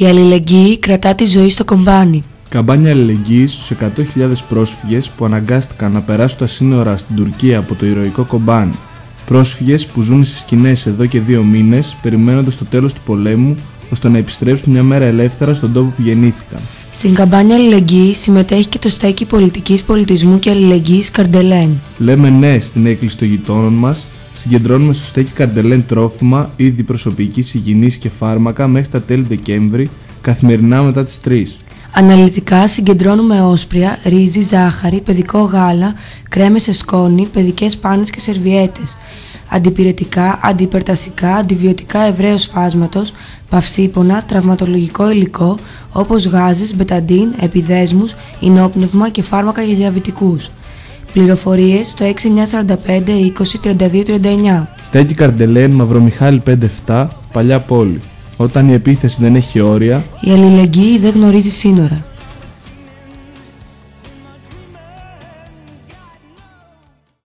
Η αλληλεγγύη κρατά τη ζωή στο κομπάνι. Καμπάνια αλληλεγγύης στους 100.000 πρόσφυγες που αναγκάστηκαν να περάσουν τα σύνορα στην Τουρκία από το ηρωικό Κομπάνι. Πρόσφυγες που ζουν στις σκηνές εδώ και 2 μήνες, περιμένοντας το τέλος του πολέμου, ώστε να επιστρέψουν μια μέρα ελεύθερα στον τόπο που γεννήθηκαν. Στην καμπάνια αλληλεγγύης συμμετέχει και το στέκι πολιτικής, πολιτισμού και αλληλεγγύης Καρντελέν. Λέμε ναι στην έκκληση των γειτόνων μας, συγκεντρώνουμε στο στέκι Καρντελέν τρόφιμα, είδη προσωπικής υγιεινής και φάρμακα μέχρι τα τέλη Δεκέμβρη, καθημερινά μετά τις 3. Αναλυτικά συγκεντρώνουμε όσπρια, ρύζι, ζάχαρη, παιδικό γάλα, κρέμες σε σκόνη, παιδικές πάνες και σερβιέτες. Αντιπυρετικά, αντιυπερτασικά, αντιβιωτικά ευρέως φάσματος, παυσίπονα, τραυματολογικό υλικό όπως γάζες, μπεταντίν, επιδέσμους, ινόπνευμα και φάρμακα για διαβητικούς. Πληροφορίες στο 6945 20 32 39. Στέκι Καρντελέν, Μαυρομιχάλη 5-7, Παλιά Πόλη. Όταν η επίθεση δεν έχει όρια, η αλληλεγγύη δεν γνωρίζει σύνορα.